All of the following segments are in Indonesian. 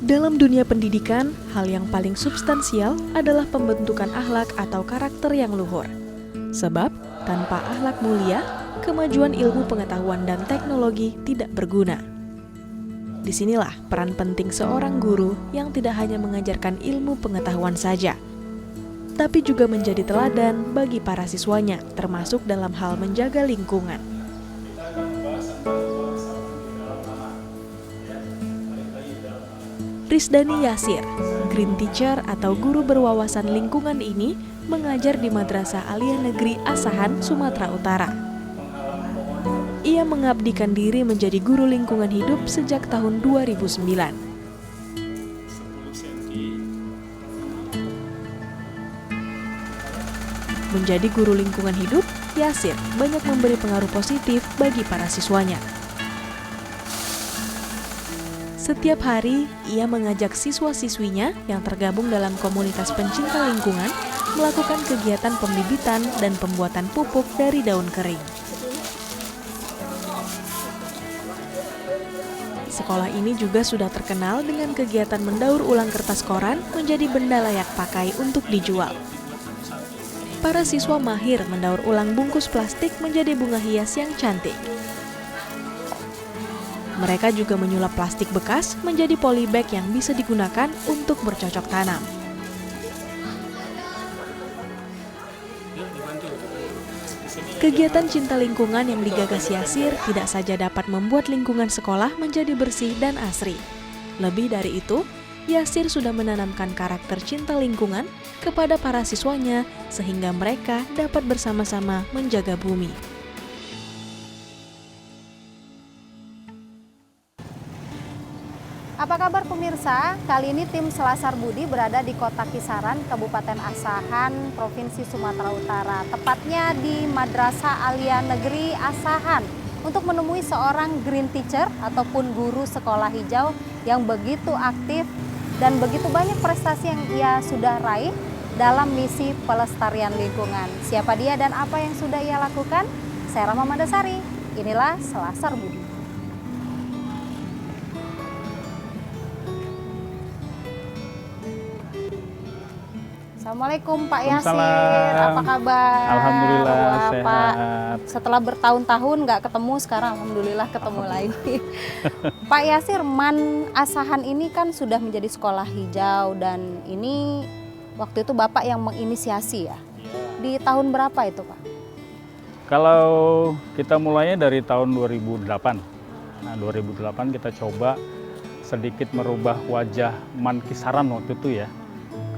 Dalam dunia pendidikan, hal yang paling substansial adalah pembentukan akhlak atau karakter yang luhur. Sebab, tanpa akhlak mulia, kemajuan ilmu pengetahuan dan teknologi tidak berguna. Disinilah peran penting seorang guru yang tidak hanya mengajarkan ilmu pengetahuan saja, tapi juga menjadi teladan bagi para siswanya, termasuk dalam hal menjaga lingkungan. Risdani Yasir, Green Teacher atau guru berwawasan lingkungan ini mengajar di Madrasah Aliyah Negeri Asahan, Sumatera Utara. Ia mengabdikan diri menjadi guru lingkungan hidup sejak tahun 2009. Menjadi guru lingkungan hidup, Yasir banyak memberi pengaruh positif bagi para siswanya. Setiap hari, ia mengajak siswa-siswinya yang tergabung dalam komunitas pencinta lingkungan melakukan kegiatan pembibitan dan pembuatan pupuk dari daun kering. Sekolah ini juga sudah terkenal dengan kegiatan mendaur ulang kertas koran menjadi benda layak pakai untuk dijual. Para siswa mahir mendaur ulang bungkus plastik menjadi bunga hias yang cantik. Mereka juga menyulap plastik bekas menjadi polybag yang bisa digunakan untuk bercocok tanam. Kegiatan cinta lingkungan yang digagas Yasir tidak saja dapat membuat lingkungan sekolah menjadi bersih dan asri. Lebih dari itu, Yasir sudah menanamkan karakter cinta lingkungan kepada para siswanya sehingga mereka dapat bersama-sama menjaga bumi. Apa kabar pemirsa? Kali ini tim Selasar Budi berada di Kota Kisaran, Kabupaten Asahan, Provinsi Sumatera Utara. Tepatnya di Madrasah Aliyah Negeri Asahan untuk menemui seorang green teacher ataupun guru sekolah hijau yang begitu aktif dan begitu banyak prestasi yang ia sudah raih dalam misi pelestarian lingkungan. Siapa dia dan apa yang sudah ia lakukan? Saya Rahma Mandasari. Inilah Selasar Budi. Assalamualaikum Pak Yasir, apa kabar? Alhamdulillah sehat. Pak, setelah bertahun-tahun nggak ketemu, sekarang alhamdulillah ketemu lagi. Pak Yasir, Man Asahan ini kan sudah menjadi sekolah hijau dan ini waktu itu Bapak yang menginisiasi ya? Di tahun berapa itu Pak? Kalau kita mulainya dari tahun 2008. Nah 2008 kita coba sedikit merubah wajah Man Kisaran waktu itu ya.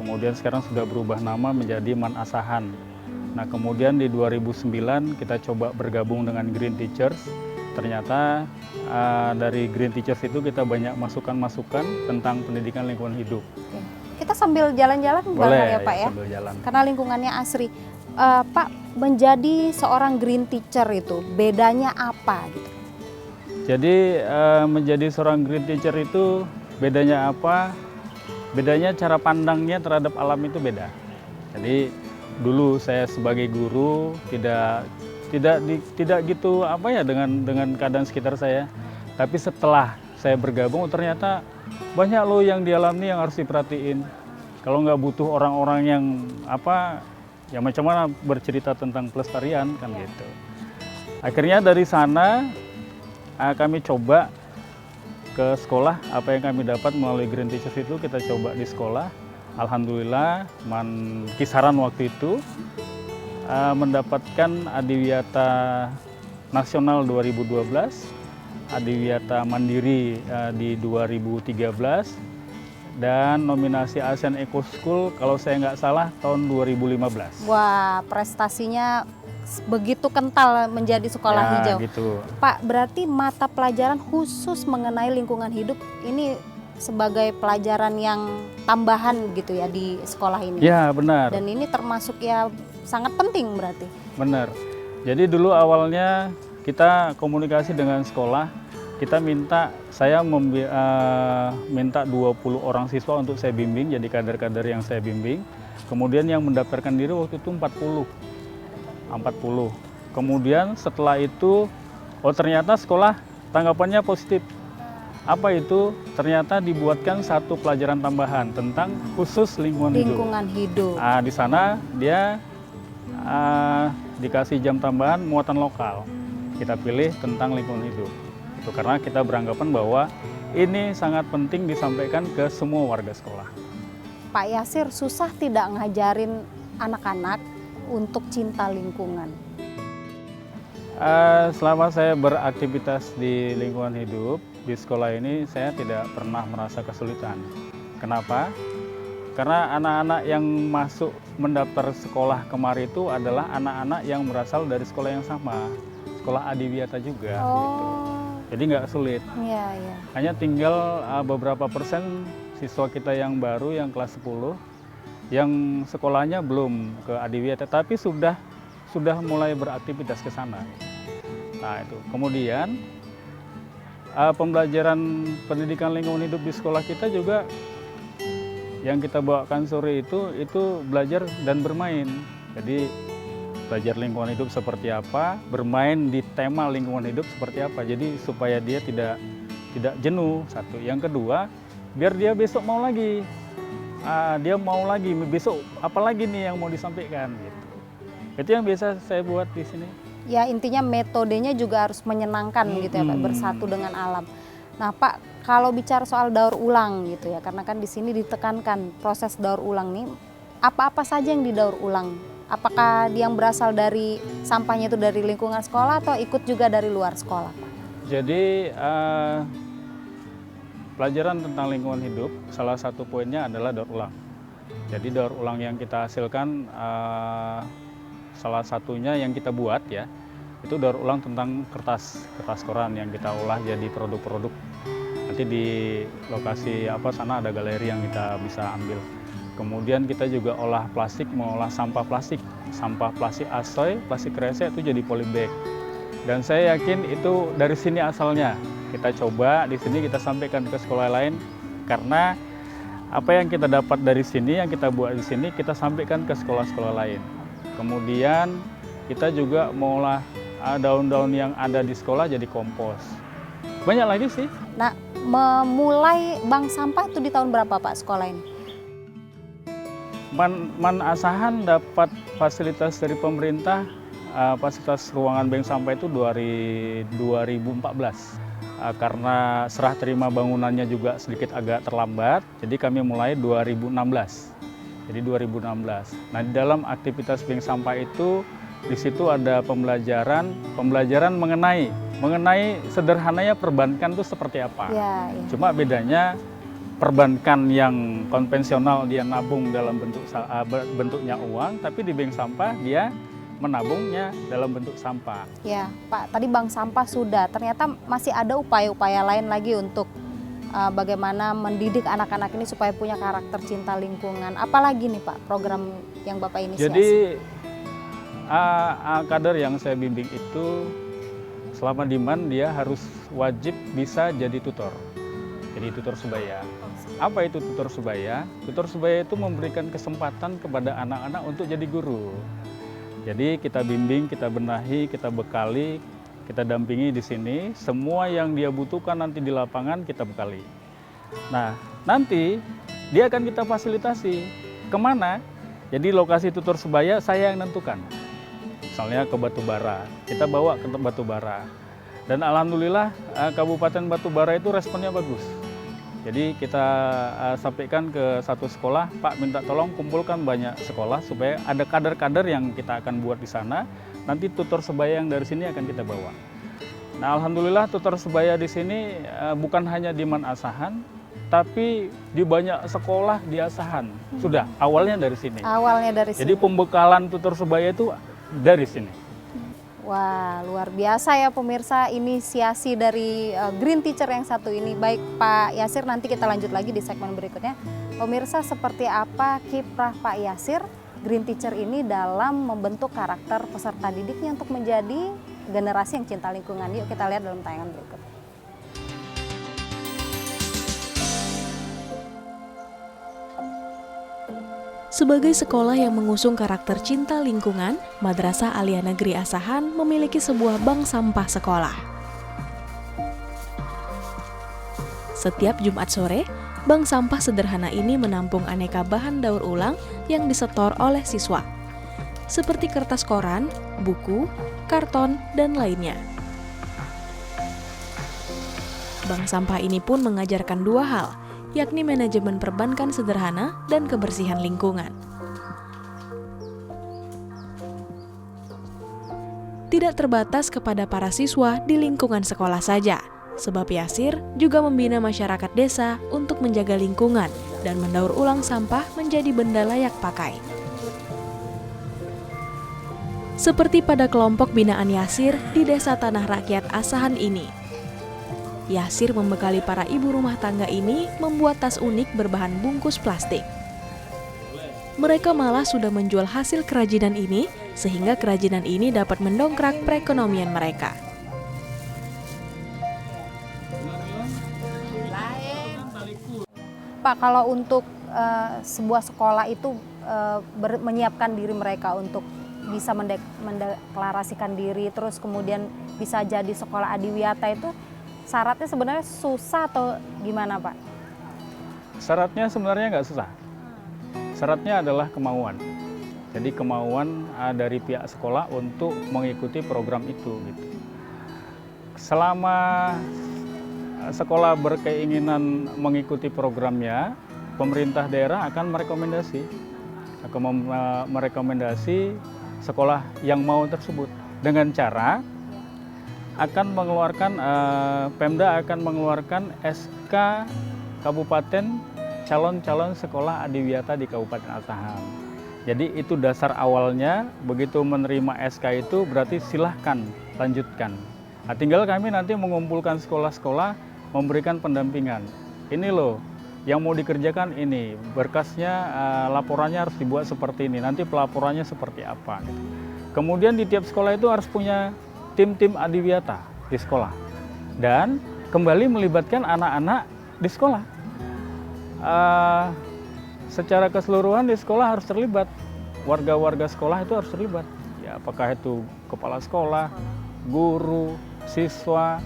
Kemudian sekarang sudah berubah nama menjadi Man Asahan. Nah kemudian di 2009 kita coba bergabung dengan Green Teachers. Ternyata dari Green Teachers itu kita banyak masukan-masukan tentang pendidikan lingkungan hidup. Oke. Kita sambil jalan-jalan bareng ya Pak ya? Sambil jalan. Karena lingkungannya asri. Pak, menjadi seorang Green Teacher itu bedanya apa gitu? Jadi menjadi seorang Green Teacher itu bedanya apa? Bedanya cara pandangnya terhadap alam itu beda. Jadi dulu saya sebagai guru tidak gitu apa ya dengan keadaan sekitar saya. Tapi setelah saya bergabung ternyata banyak loh yang dialami yang harus diperhatiin. Kalau nggak butuh orang-orang yang apa ya macam mana bercerita tentang pelestarian kan gitu. Akhirnya dari sana kami coba ke sekolah, apa yang kami dapat melalui Green Teachers itu kita coba di sekolah. Alhamdulillah, Man Kisaran waktu itu mendapatkan Adiwiyata Nasional 2012, Adiwiyata Mandiri di 2013, dan nominasi ASEAN Eco School kalau saya nggak salah tahun 2015. Wah, prestasinya begitu kental menjadi sekolah hijau. Gitu. Pak, berarti mata pelajaran khusus mengenai lingkungan hidup ini sebagai pelajaran yang tambahan gitu ya di sekolah ini. Ya, benar. Dan ini termasuk ya sangat penting berarti. Benar. Jadi dulu awalnya kita komunikasi dengan sekolah, kita saya minta 20 orang siswa untuk saya bimbing, jadi kader-kader yang saya bimbing. Kemudian yang mendaftarkan diri waktu itu 40. Kemudian setelah itu, ternyata sekolah tanggapannya positif. Apa itu? Ternyata dibuatkan satu pelajaran tambahan tentang khusus lingkungan hidup. Lingkungan hidup. Di sana dia dikasih jam tambahan muatan lokal. Kita pilih tentang lingkungan hidup. Itu karena kita beranggapan bahwa ini sangat penting disampaikan ke semua warga sekolah. Pak Yasir, susah tidak ngajarin anak-anak untuk cinta lingkungan? Selama saya beraktivitas di lingkungan hidup, di sekolah ini saya tidak pernah merasa kesulitan. Kenapa? Karena anak-anak yang masuk mendaftar sekolah kemarin itu adalah anak-anak yang berasal dari sekolah yang sama, sekolah adiwiyata juga. Gitu. Jadi nggak sulit. Iya, iya. Hanya tinggal beberapa persen siswa kita yang baru, yang kelas 10, yang sekolahnya belum ke adiwiyata, tapi sudah mulai beraktivitas ke sana. Nah itu. Kemudian pembelajaran pendidikan lingkungan hidup di sekolah kita juga yang kita bawakan sore itu belajar dan bermain. Jadi belajar lingkungan hidup seperti apa, bermain di tema lingkungan hidup seperti apa. Jadi supaya dia tidak jenuh, satu. Yang kedua, biar dia besok mau lagi. Dia mau lagi, besok apa lagi nih yang mau disampaikan gitu. Itu yang biasa saya buat di sini. Ya, intinya metodenya juga harus menyenangkan gitu ya Pak, bersatu dengan alam. Nah Pak, kalau bicara soal daur ulang gitu ya, karena kan di sini ditekankan proses daur ulang nih, apa-apa saja yang didaur ulang? Apakah yang berasal dari sampahnya itu dari lingkungan sekolah atau ikut juga dari luar sekolah Pak? Jadi pelajaran tentang lingkungan hidup salah satu poinnya adalah daur ulang. Jadi daur ulang yang kita hasilkan salah satunya yang kita buat ya, itu daur ulang tentang kertas koran yang kita olah jadi produk-produk. Nanti di lokasi sana ada galeri yang kita bisa ambil. Kemudian kita juga olah plastik, mengolah sampah plastik asoy, plastik kresek itu jadi polybag. Dan saya yakin itu dari sini asalnya. Kita coba di sini kita sampaikan ke sekolah lain karena apa yang kita dapat dari sini, yang kita buat di sini kita sampaikan ke sekolah-sekolah lain. Kemudian kita juga mengolah daun-daun yang ada di sekolah jadi kompos. Banyak lagi sih. Nah, memulai bank sampah itu di tahun berapa Pak sekolah ini? Man Asahan dapat fasilitas dari pemerintah, fasilitas ruangan bank sampah itu 2014. Karena serah terima bangunannya juga sedikit agak terlambat, jadi kami mulai 2016. Jadi 2016. Nah, di dalam aktivitas bank sampah itu di situ ada pembelajaran mengenai sederhananya perbankan itu seperti apa. Ya, ya. Cuma bedanya perbankan yang konvensional dia nabung dalam bentuknya uang, tapi di bank sampah dia menabungnya dalam bentuk sampah. Ya, Pak, tadi bank sampah sudah. Ternyata masih ada upaya-upaya lain lagi untuk bagaimana mendidik anak-anak ini supaya punya karakter cinta lingkungan. Apalagi nih Pak program yang Bapak inisiasi? Jadi kader yang saya bimbing itu selama di MAN dia harus wajib bisa jadi tutor. Jadi tutor sebaya. Apa itu tutor sebaya? Tutor sebaya itu memberikan kesempatan kepada anak-anak untuk jadi guru. Jadi kita bimbing, kita benahi, kita bekali, kita dampingi di sini, semua yang dia butuhkan nanti di lapangan kita bekali. Nah, nanti dia akan kita fasilitasi. Kemana? Jadi lokasi tutor sebaya saya yang nentukan. Misalnya ke Batubara, kita bawa ke Batubara. Dan alhamdulillah Kabupaten Batubara itu responnya bagus. Jadi kita sampaikan ke satu sekolah, Pak minta tolong kumpulkan banyak sekolah supaya ada kader-kader yang kita akan buat di sana. Nanti tutor sebaya yang dari sini akan kita bawa. Nah, alhamdulillah tutor sebaya di sini bukan hanya di MAN Asahan, tapi di banyak sekolah di Asahan. Sudah, awalnya dari sini. Awalnya dari sini. Jadi pembekalan tutor sebaya itu dari sini. Wah, luar biasa ya pemirsa, inisiasi dari Green Teacher yang satu ini. Baik Pak Yasir, nanti kita lanjut lagi di segmen berikutnya. Pemirsa, seperti apa kiprah Pak Yasir Green Teacher ini dalam membentuk karakter peserta didiknya untuk menjadi generasi yang cinta lingkungan. Yuk kita lihat dalam tayangan berikut. Sebagai sekolah yang mengusung karakter cinta lingkungan, Madrasah Alia Negeri Asahan memiliki sebuah bank sampah sekolah. Setiap Jumat sore, bank sampah sederhana ini menampung aneka bahan daur ulang yang disetor oleh siswa, seperti kertas koran, buku, karton, dan lainnya. Bank sampah ini pun mengajarkan dua hal, yakni manajemen perbankan sederhana dan kebersihan lingkungan. Tidak terbatas kepada para siswa di lingkungan sekolah saja, sebab Yasir juga membina masyarakat desa untuk menjaga lingkungan dan mendaur ulang sampah menjadi benda layak pakai. Seperti pada kelompok binaan Yasir di Desa Tanah Rakyat Asahan ini. Yasir membekali para ibu rumah tangga ini membuat tas unik berbahan bungkus plastik. Mereka malah sudah menjual hasil kerajinan ini, sehingga kerajinan ini dapat mendongkrak perekonomian mereka. Pak, kalau untuk sebuah sekolah itu menyiapkan diri mereka untuk bisa mendeklarasikan diri, terus kemudian bisa jadi sekolah adiwiyata itu syaratnya sebenarnya susah atau gimana, Pak? Syaratnya sebenarnya nggak susah. Syaratnya adalah kemauan. Jadi kemauan dari pihak sekolah untuk mengikuti program itu. Gitu. Selama sekolah berkeinginan mengikuti programnya, pemerintah daerah akan merekomendasi sekolah yang mau tersebut dengan cara akan mengeluarkan Pemda akan mengeluarkan SK Kabupaten calon-calon sekolah adiwiyata di Kabupaten Asahan. Jadi itu dasar awalnya, begitu menerima SK itu berarti silahkan lanjutkan. Nah, tinggal kami nanti mengumpulkan sekolah-sekolah, memberikan pendampingan. Ini loh, yang mau dikerjakan ini, berkasnya, laporannya harus dibuat seperti ini, nanti pelaporannya seperti apa. Kemudian di tiap sekolah itu harus punya tim-tim adiwiyata di sekolah. Dan kembali melibatkan anak-anak di sekolah. Secara keseluruhan di sekolah harus terlibat, warga-warga sekolah itu harus terlibat. Ya, apakah itu kepala sekolah, guru, siswa,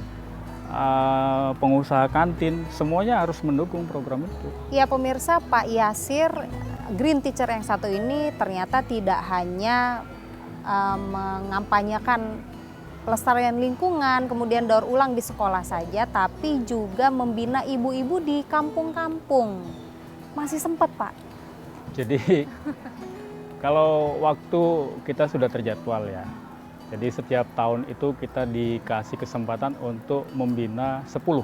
pengusaha kantin, semuanya harus mendukung program itu. Ya pemirsa, Pak Yasir, Green Teacher yang satu ini ternyata tidak hanya mengampanyekan pelestarian lingkungan, kemudian daur ulang di sekolah saja, tapi juga membina ibu-ibu di kampung-kampung. Masih sempat, Pak? Jadi kalau waktu kita sudah terjadwal ya. Jadi setiap tahun itu kita dikasih kesempatan untuk membina 10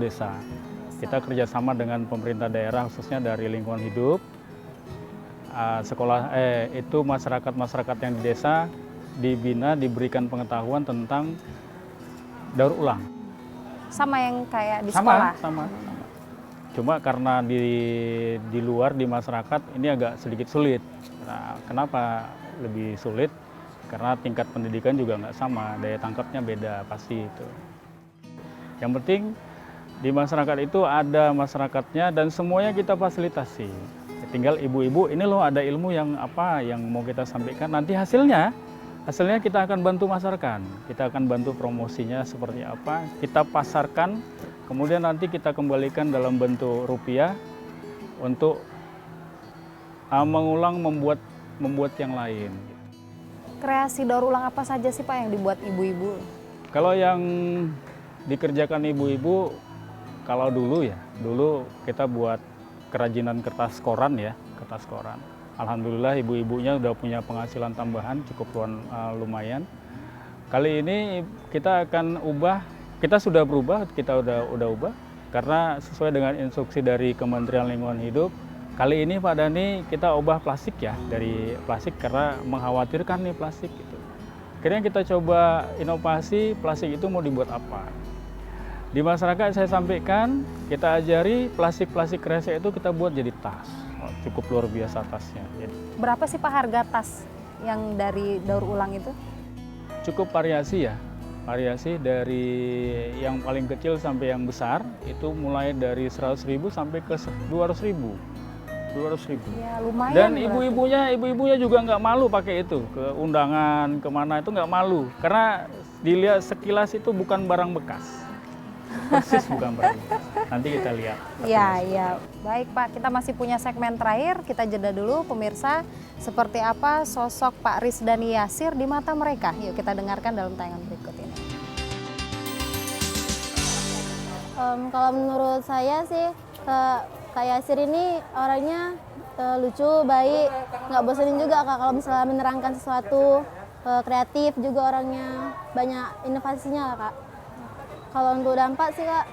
desa. Kita kerjasama dengan pemerintah daerah, khususnya dari lingkungan hidup, itu masyarakat yang di desa dibina, diberikan pengetahuan tentang daur ulang. Sama yang kayak di sekolah? Sama. Cuma karena di luar, di masyarakat ini agak sedikit sulit. Nah, kenapa lebih sulit? Karena tingkat pendidikan juga nggak sama, daya tangkapnya beda pasti itu. Yang penting di masyarakat itu ada masyarakatnya dan semuanya kita fasilitasi. Tinggal ibu-ibu, ini loh ada ilmu yang mau kita sampaikan. Nanti hasilnya kita akan bantu masyarakat. Kita akan bantu promosinya seperti apa, kita pasarkan, kemudian nanti kita kembalikan dalam bentuk rupiah untuk mengulang membuat yang lain. Kreasi daur ulang apa saja sih, Pak, yang dibuat ibu-ibu? Kalau yang dikerjakan ibu-ibu, kalau dulu kita buat kerajinan kertas koran ya, kertas koran. Alhamdulillah ibu-ibunya udah punya penghasilan tambahan cukup lumayan. Kali ini kita akan kita sudah berubah, kita udah ubah karena sesuai dengan instruksi dari Kementerian Lingkungan Hidup. Kali ini Pak Dhani kita ubah plastik ya, dari plastik karena mengkhawatirkan nih plastik itu. Akhirnya kita coba inovasi plastik itu mau dibuat apa. Di masyarakat saya sampaikan, kita ajari plastik-plastik kresek itu kita buat jadi tas. Cukup luar biasa tasnya. Berapa sih Pak harga tas yang dari daur ulang itu? Cukup variasi ya. Variasi dari yang paling kecil sampai yang besar, itu mulai dari 100.000 sampai ke 200.000. 200.000. Ya, lumayan. Dan ibu-ibunya juga nggak malu pakai itu ke undangan kemana itu nggak malu karena dilihat sekilas itu bukan barang bekas. persis bukan pramuka. Nanti kita lihat. Iya. Baik Pak, kita masih punya segmen terakhir. Kita jeda dulu pemirsa. Seperti apa sosok Pak Risdani Yasir di mata mereka? Yuk kita dengarkan dalam tayangan berikut ini. Kalau menurut saya sih, Kak Yasir ini orangnya lucu, baik, nggak bosenin juga Kak kalau misalnya menerangkan sesuatu, kreatif juga orangnya, banyak inovasinya Kak. Kalau untuk dampak sih Kak,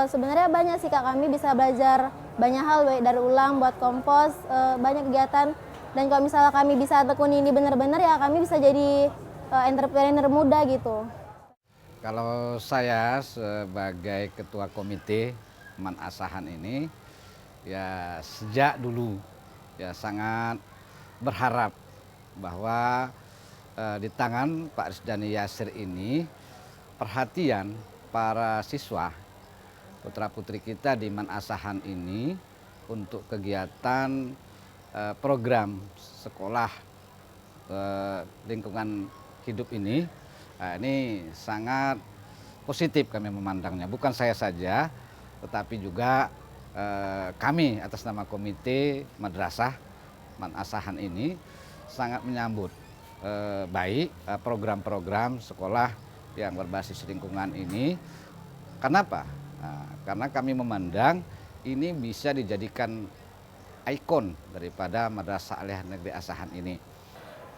sebenarnya banyak sih Kak, kami bisa belajar banyak hal baik dari ulang, buat kompos, banyak kegiatan. Dan kalau misalnya kami bisa tekuni ini benar-benar ya kami bisa jadi entrepreneur muda gitu. Kalau saya sebagai ketua komite Man Asahan ini, ya sejak dulu ya sangat berharap bahwa di tangan Pak Risdani Yasir ini perhatian para siswa putra-putri kita di Man Asahan ini untuk kegiatan program sekolah lingkungan hidup ini sangat positif kami memandangnya. Bukan saya saja, tetapi juga kami atas nama komite madrasah Man Asahan ini sangat menyambut baik program-program sekolah yang berbasis lingkungan ini. Kenapa? Karena kami memandang ini bisa dijadikan ikon daripada Madrasah Aliyah Negeri Asahan ini.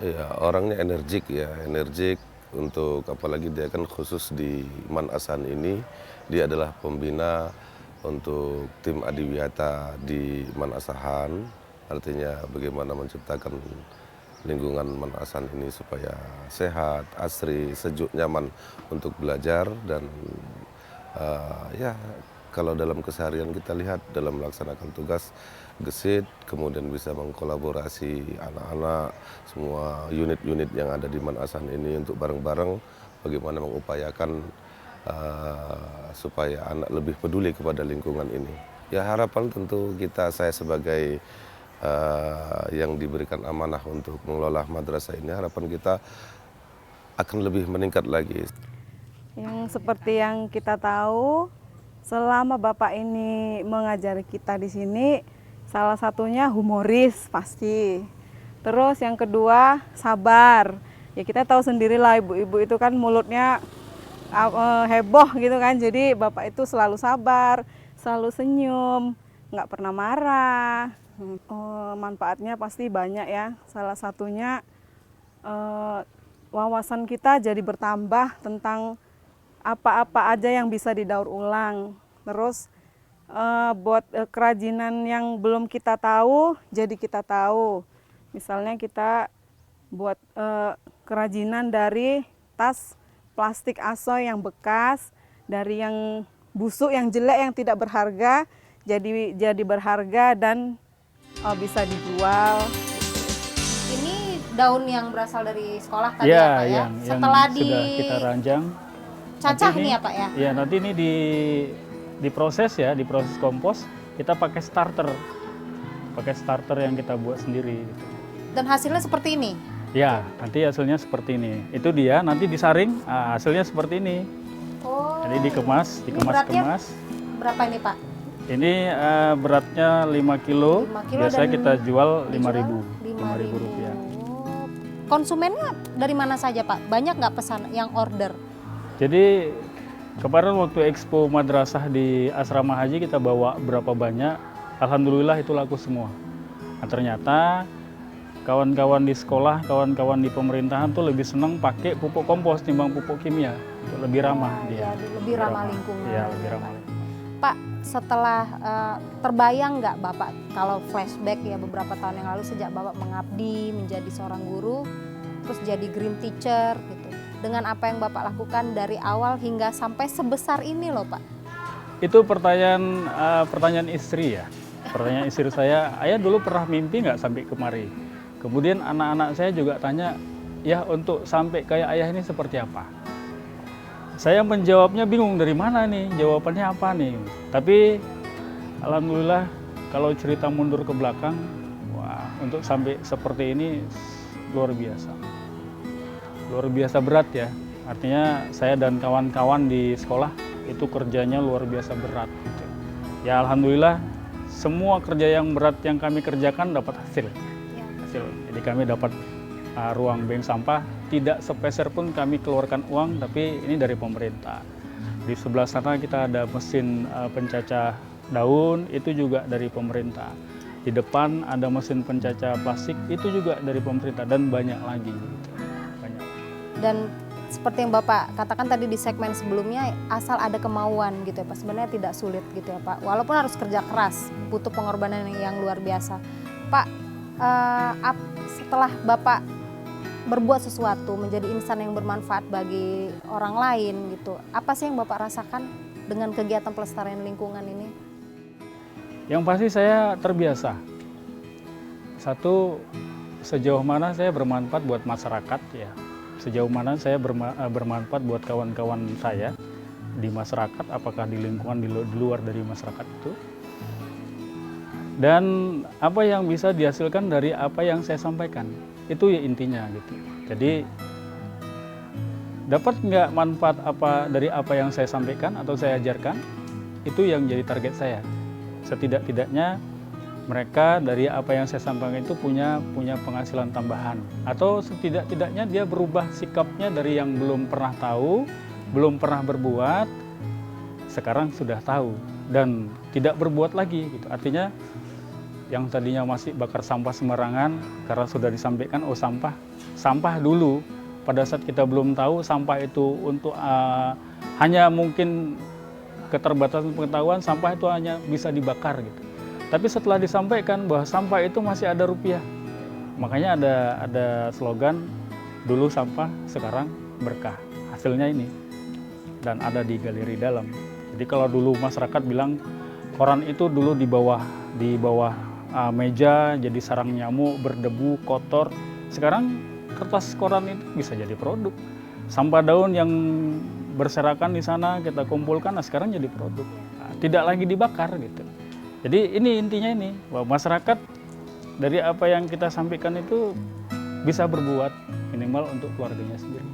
Ya, orangnya energik ya, energik untuk apalagi dia kan khusus di Man Asahan ini, dia adalah pembina untuk tim Adiwiyata di Man Asahan, artinya bagaimana menciptakan lingkungan Man Asahan ini supaya sehat, asri, sejuk, nyaman untuk belajar dan ya kalau dalam keseharian kita lihat dalam melaksanakan tugas gesit, kemudian bisa mengkolaborasi anak-anak, semua unit-unit yang ada di Man Asahan ini untuk bareng-bareng bagaimana mengupayakan supaya anak lebih peduli kepada lingkungan ini. Ya harapan tentu saya sebagai yang diberikan amanah untuk mengelola madrasah ini, harapan kita akan lebih meningkat lagi. Yang seperti yang kita tahu, selama Bapak ini mengajari kita di sini, salah satunya humoris pasti. Terus yang kedua sabar. Ya kita tahu sendirilah ibu-ibu itu kan mulutnya heboh gitu kan. Jadi Bapak itu selalu sabar, selalu senyum, nggak pernah marah. Manfaatnya pasti banyak ya. Salah satunya wawasan kita jadi bertambah tentang apa-apa aja yang bisa didaur ulang. Terus buat kerajinan yang belum kita tahu, jadi kita tahu. Misalnya kita buat kerajinan dari tas plastik asoy yang bekas, dari yang busuk, yang jelek, yang tidak berharga, jadi berharga dan bisa dijual. Ini daun yang berasal dari sekolah tadi Ya, ya Pak ya? yang Setelah sudah kita ranjang. cacah Nanti nih ya Pak ya? Ya, nanti ini diproses ya, diproses kompos, kita pakai starter. Pakai starter yang kita buat sendiri. Dan hasilnya seperti ini? Ya, nanti hasilnya seperti ini. Itu dia, nanti disaring, hasilnya seperti ini. Oh. Jadi dikemas. Berapa ini Pak? Ini beratnya 5 kilo, 5 kilo biasanya dan kita jual dijual 5.000 rupiah. Oh. Konsumennya dari mana saja Pak? Banyak nggak pesan yang order? Jadi kemarin waktu expo madrasah di asrama haji kita bawa berapa banyak, alhamdulillah itu laku semua. Nah, ternyata kawan-kawan di sekolah, kawan-kawan di pemerintahan tuh lebih senang pakai pupuk kompos timbang pupuk kimia, itu lebih ramah dia. Ya, lebih ramah lingkungan. Iya, lebih ramah lingkungan. Pak, setelah terbayang nggak Bapak kalau flashback ya beberapa tahun yang lalu sejak Bapak mengabdi menjadi seorang guru, terus jadi green teacher gitu. Dengan apa yang Bapak lakukan dari awal hingga sampai sebesar ini loh Pak. Itu pertanyaan istri ya. Pertanyaan istri saya, ayah dulu pernah mimpi nggak sampai kemari? Kemudian anak-anak saya juga tanya, ya untuk sampai kayak ayah ini seperti apa? Saya menjawabnya bingung dari mana nih, jawabannya apa nih. Tapi alhamdulillah kalau cerita mundur ke belakang, wah untuk sampai seperti ini luar biasa. Luar biasa berat ya. Artinya saya dan kawan-kawan di sekolah itu kerjanya luar biasa berat gitu. Ya alhamdulillah semua kerja yang berat yang kami kerjakan dapat hasil. Jadi kami dapat ruang bank sampah, tidak sepeser pun kami keluarkan uang, tapi ini dari pemerintah. Di sebelah sana kita ada mesin pencacah daun, itu juga dari pemerintah. Di depan ada mesin pencacah plastik, itu juga dari pemerintah, dan banyak lagi. Gitu. Banyak. Dan seperti yang Bapak katakan tadi di segmen sebelumnya, asal ada kemauan gitu ya Pak, sebenarnya tidak sulit gitu ya Pak. Walaupun harus kerja keras, butuh pengorbanan yang luar biasa. Pak, setelah Bapak berbuat sesuatu menjadi insan yang bermanfaat bagi orang lain gitu, apa sih yang Bapak rasakan dengan kegiatan pelestarian lingkungan ini? Yang pasti saya terbiasa. Satu, sejauh mana saya bermanfaat buat masyarakat ya. Sejauh mana saya bermanfaat buat kawan-kawan saya di masyarakat, apakah di lingkungan di luar dari masyarakat itu. Dan apa yang bisa dihasilkan dari apa yang saya sampaikan. Itu ya intinya gitu. Jadi dapat nggak manfaat apa dari apa yang saya sampaikan atau saya ajarkan, itu yang jadi target saya. Setidak-tidaknya mereka dari apa yang saya sampaikan itu punya penghasilan tambahan, atau setidak-tidaknya dia berubah sikapnya dari yang belum pernah tahu, belum pernah berbuat, sekarang sudah tahu dan tidak berbuat lagi gitu. Artinya yang tadinya masih bakar sampah sembarangan karena sudah disampaikan, oh sampah dulu pada saat kita belum tahu sampah itu untuk hanya mungkin keterbatasan pengetahuan, sampah itu hanya bisa dibakar gitu. Tapi setelah disampaikan bahwa sampah itu masih ada rupiah, makanya ada slogan dulu sampah sekarang berkah. Hasilnya ini dan ada di galeri dalam. Jadi kalau dulu masyarakat bilang koran itu dulu di bawah meja jadi sarang nyamuk, berdebu, kotor. Sekarang kertas koran itu bisa jadi produk. Sampah daun yang berserakan di sana kita kumpulkan, nah sekarang jadi produk. Nah, tidak lagi dibakar gitu. Jadi ini intinya ini, bahwa masyarakat dari apa yang kita sampaikan itu bisa berbuat minimal untuk keluarganya sendiri.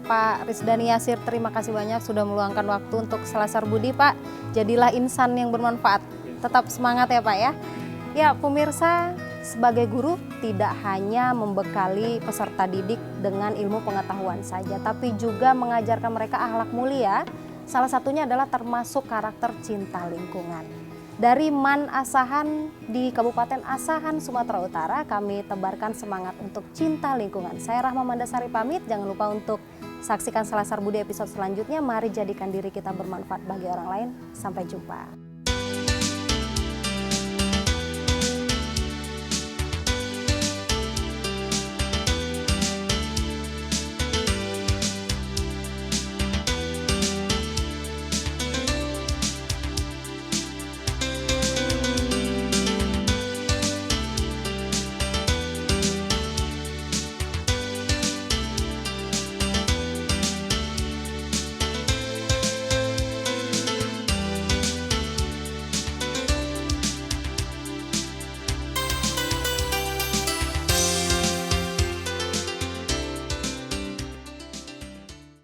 Pak Rizdani Yasir, terima kasih banyak sudah meluangkan waktu untuk Selasar Budi Pak. Jadilah insan yang bermanfaat. Tetap semangat ya Pak ya. Ya pemirsa, sebagai guru tidak hanya membekali peserta didik dengan ilmu pengetahuan saja, tapi juga mengajarkan mereka akhlak mulia. Salah satunya adalah termasuk karakter cinta lingkungan. Dari MAN Asahan di Kabupaten Asahan, Sumatera Utara, kami tebarkan semangat untuk cinta lingkungan. Saya Rahma Mandasari pamit, jangan lupa untuk saksikan Selasar Budi episode selanjutnya. Mari jadikan diri kita bermanfaat bagi orang lain. Sampai jumpa.